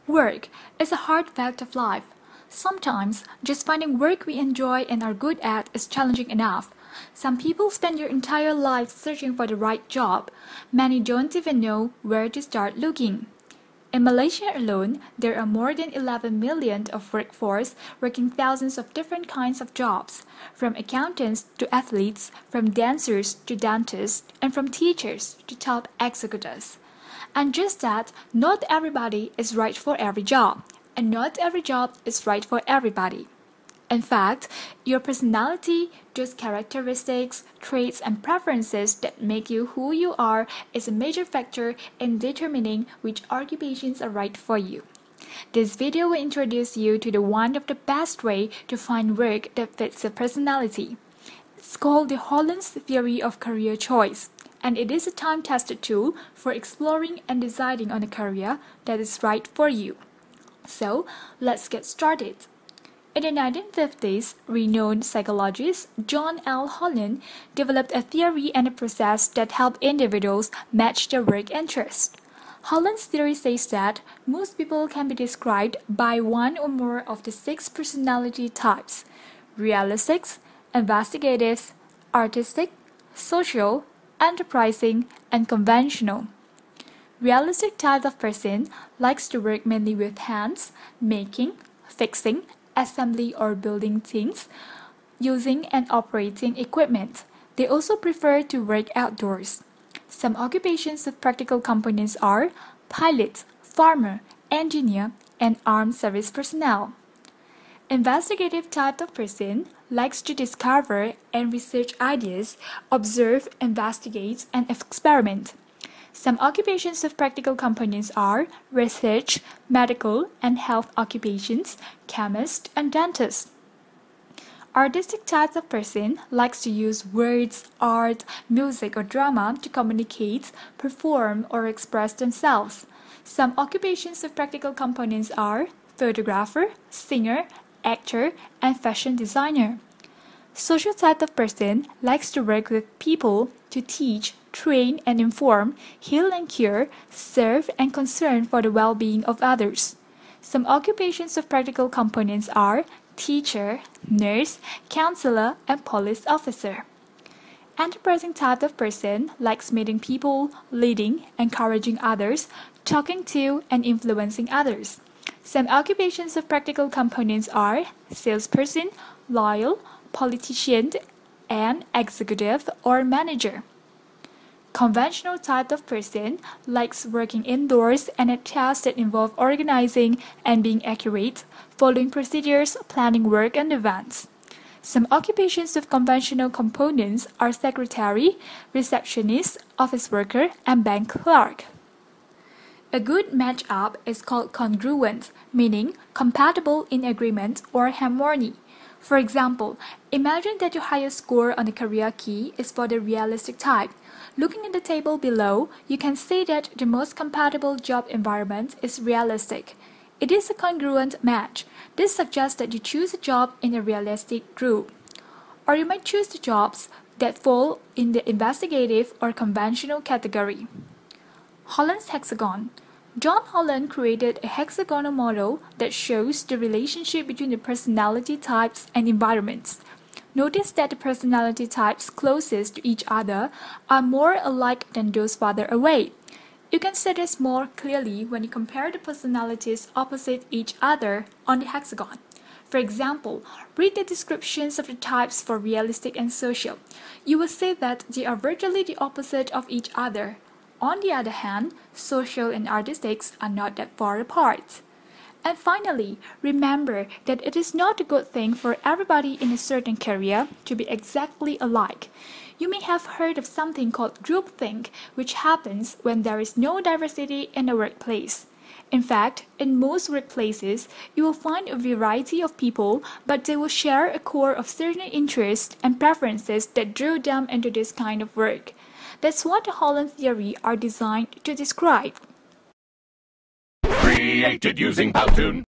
Work is a hard fact of life. Sometimes, just finding work we enjoy and are good at is challenging enough. Some people spend their entire lives searching for the right job. Many don't even know where to start looking. In Malaysia alone, there are more than 11 million of workforce working thousands of different kinds of jobs, from accountants to athletes, from dancers to dentists, and from teachers to top executives. And just that, not everybody is right for every job, and not every job is right for everybody. In fact, your personality, those characteristics, traits, and preferences that make you who you are is a major factor in determining which occupations are right for you. This video will introduce you to one of the best way to find work that fits your personality. It's called the Holland's theory of career choice, and it is a time-tested tool for exploring and deciding on a career that is right for you. So, let's get started. In the 1950s, renowned psychologist John L. Holland developed a theory and a process that helped individuals match their work interests. Holland's theory says that most people can be described by one or more of the 6 personality types: realistic, investigative, artistic, social, enterprising, and conventional. Realistic type of person likes to work mainly with hands, making, fixing, assembly or building things, using and operating equipment. They also prefer to work outdoors. Some occupations with practical components are pilot, farmer, engineer, and armed service personnel. Investigative type of person likes to discover and research ideas, observe, investigate, and experiment. Some occupations with practical components are research, medical and health occupations, chemist, and dentist. Artistic type of person likes to use words, art, music, or drama to communicate, perform, or express themselves. Some occupations with practical components are photographer, singer, actor, and fashion designer. Social type of person likes to work with people to teach, train and inform, heal and cure, serve and concern for the well-being of others. Some occupations of practical components are teacher, nurse, counselor, and police officer. Enterprising type of person likes meeting people, leading, encouraging others, talking to and influencing others. Some occupations of practical components are salesperson, lawyer, politician, and executive or manager. Conventional type of person likes working indoors and at tasks that involve organizing and being accurate, following procedures, planning work and events. Some occupations with conventional components are secretary, receptionist, office worker, and bank clerk. A good match-up is called congruent, meaning compatible in agreement or harmony. For example, imagine that your highest score on the career key is for the realistic type. Looking at the table below, you can see that the most compatible job environment is realistic. It is a congruent match. This suggests that you choose a job in a realistic group. Or you might choose the jobs that fall in the investigative or conventional category. Holland's hexagon. John Holland created a hexagonal model that shows the relationship between the personality types and environments. Notice that the personality types closest to each other are more alike than those farther away. You can see this more clearly when you compare the personalities opposite each other on the hexagon. For example, read the descriptions of the types for realistic and social. You will see that they are virtually the opposite of each other. On the other hand, social and artistics are not that far apart. And finally, remember that it is not a good thing for everybody in a certain career to be exactly alike. You may have heard of something called groupthink, which happens when there is no diversity in the workplace. In fact, in most workplaces, you will find a variety of people, but they will share a core of certain interests and preferences that drew them into this kind of work. That's what the Holland theory are designed to describe. Created using Powtoon.